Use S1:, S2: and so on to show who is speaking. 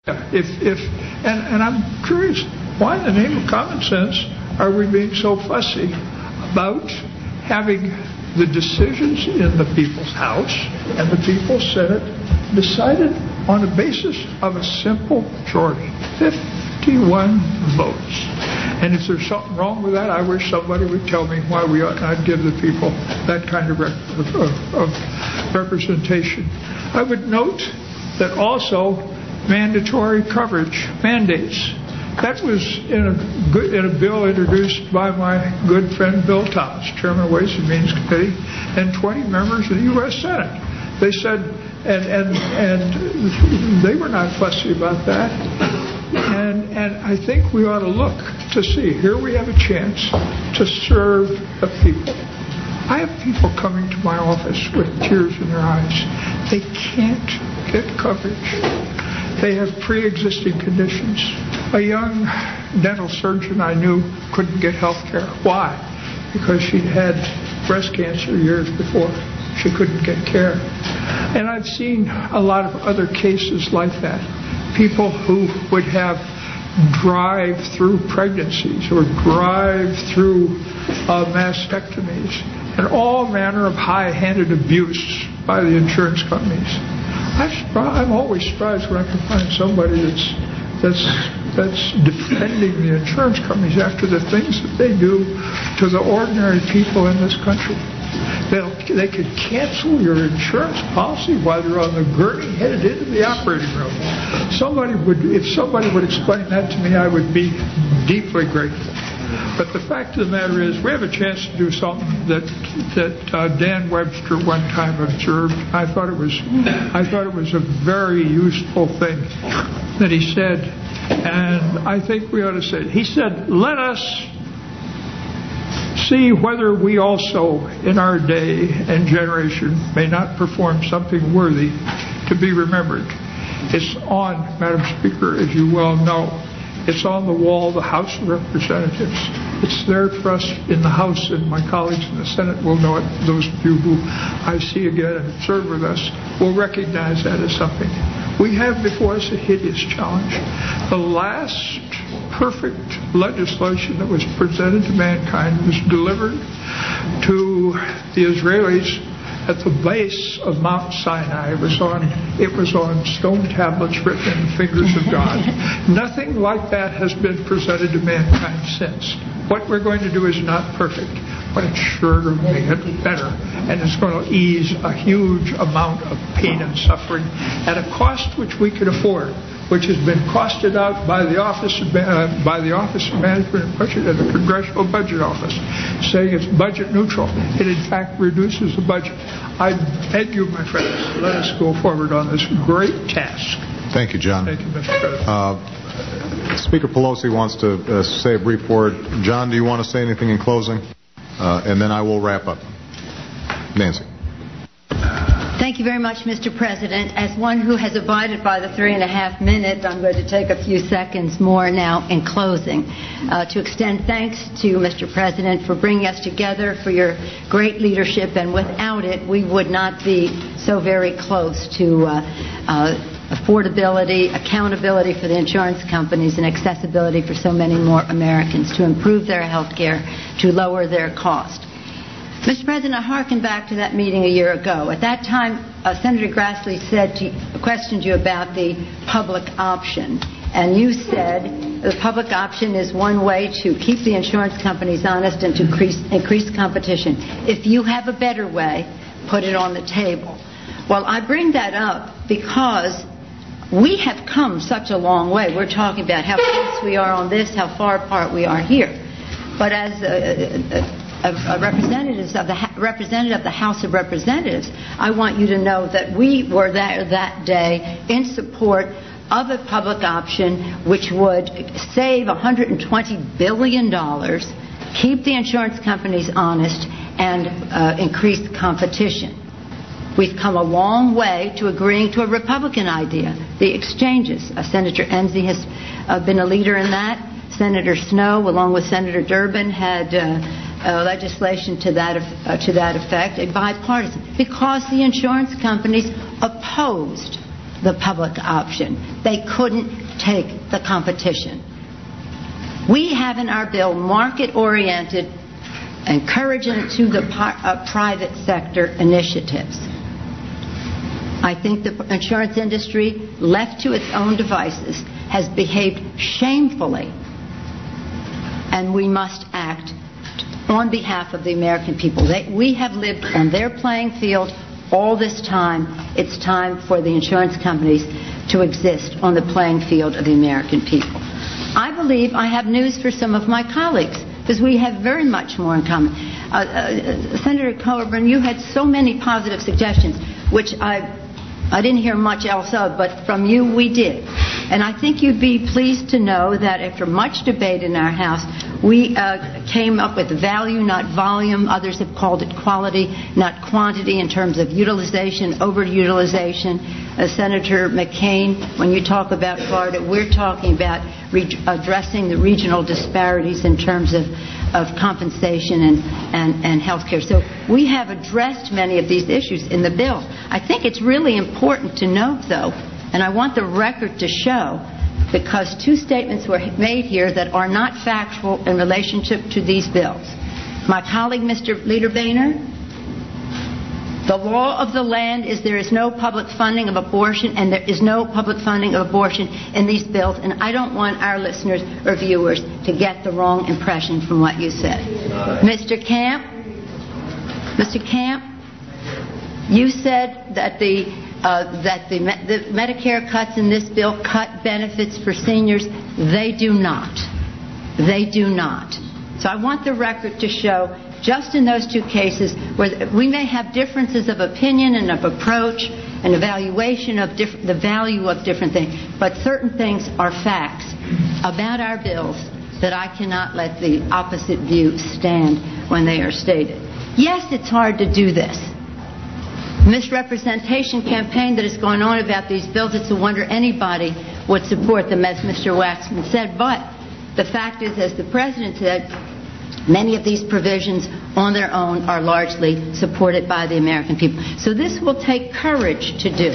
S1: And I'm curious, why in the name of common sense are we being so fussy about having the decisions in the People's House and the People's Senate decided on the basis of a simple majority, 51 votes? And if there's something wrong with that, I wish somebody would tell me why we ought not give the people that kind of representation. I would note that also mandatory coverage mandates. That was in a bill introduced by my good friend Bill Thomas, Chairman of Ways and Means Committee, and 20 members of the U.S. Senate. They said, and they were not fussy about that. And I think we ought to look to see, here we have a chance to serve the people. I have people coming to my office with tears in their eyes. They can't get coverage. They have pre-existing conditions. A young dental surgeon I knew couldn't get health care. Why? Because she'd had breast cancer years before. She couldn't get care. And I've seen a lot of other cases like that. People who would have drive-through pregnancies or drive-through mastectomies and all manner of high-handed abuse by the insurance companies. I'm always surprised when I can find somebody that's defending the insurance companies after the things that they do to the ordinary people in this country. They could cancel your insurance policy while you're on the gurney headed into the operating room. If somebody would explain that to me, I would be deeply grateful. But the fact of the matter is, we have a chance to do something that Dan Webster one time observed. I thought it was a very useful thing that he said, and I think we ought to say it. He said, "Let us see whether we also, in our day and generation, may not perform something worthy to be remembered." It's on, Madam Speaker, as you well know. It's on the wall of the House of Representatives. It's there for us in the House, and my colleagues in the Senate will know it. Those of you who I see again and serve with us will recognize that as something. We have before us a hideous challenge. The last perfect legislation that was presented to mankind was delivered to the Israelis at the base of Mount Sinai. It was on stone tablets written in the fingers of God. Nothing like that has been presented to mankind since. What we're going to do is not perfect, but it's sure to make it better, and it's going to ease a huge amount of pain and suffering at a cost which we can afford, which has been costed out by the Office of Management and Budget and the Congressional Budget Office, saying it's budget neutral. It in fact reduces the budget. I beg you, my friends, let us go forward on this great task.
S2: Thank you, John.
S1: Thank you, Mr. President.
S2: Speaker Pelosi wants to say a brief word. John, do you want to say anything in closing? And then I will wrap up. Nancy.
S3: Thank you very much, Mr. President. As one who has abided by the 3.5 minutes, I'm going to take a few seconds more now in closing to extend thanks to Mr. President for bringing us together, for your great leadership, and without it, we would not be so very close to affordability, accountability for the insurance companies, and accessibility for so many more Americans to improve their health care, to lower their cost. Mr. President, I hearken back to that meeting a year ago. At that time, Senator Grassley questioned you about the public option. And you said the public option is one way to keep the insurance companies honest and to increase competition. If you have a better way, put it on the table. Well, I bring that up because we have come such a long way. We're talking about how close we are on this, how far apart we are here. But as a representative of the House of Representatives, I want you to know that we were there that day in support of a public option which would save $120 billion, keep the insurance companies honest, and increase competition. We've come a long way to agreeing to a Republican idea, the exchanges. Senator Enzi has been a leader in that. Senator Snowe, along with Senator Durbin, had legislation to that effect, a bipartisan, because the insurance companies opposed the public option. They couldn't take the competition. We have in our bill market-oriented, encouraging to the private sector initiatives. I think the insurance industry, left to its own devices, has behaved shamefully, and we must act on behalf of the American people. We have lived on their playing field all this time. It's time for the insurance companies to exist on the playing field of the American people. I believe I have news for some of my colleagues, because we have very much more in common. Senator Coburn, you had so many positive suggestions, which I didn't hear much else of, but from you we did. And I think you'd be pleased to know that after much debate in our House, we came up with value, not volume. Others have called it quality, not quantity, in terms of utilization, overutilization. Senator McCain, when you talk about Florida, we're talking about addressing the regional disparities in terms of compensation and health care. So we have addressed many of these issues in the bill. I think it's really important to note, though, and I want the record to show, because two statements were made here that are not factual in relationship to these bills. My colleague, Mr. Leader Boehner, the law of the land is there is no public funding of abortion, and there is no public funding of abortion in these bills, and I don't want our listeners or viewers to get the wrong impression from what you said. Mr. Camp, you said that the Medicare cuts in this bill cut benefits for seniors. They do not. They do not. So I want the record to show, just in those two cases, where we may have differences of opinion and of approach and evaluation of the value of different things, but certain things are facts about our bills that I cannot let the opposite view stand when they are stated. Yes, it's hard to do this. Misrepresentation campaign that is going on about these bills, it's a wonder anybody would support them, as Mr. Waxman said. But the fact is, as the President said, many of these provisions on their own are largely supported by the American people. So this will take courage to do.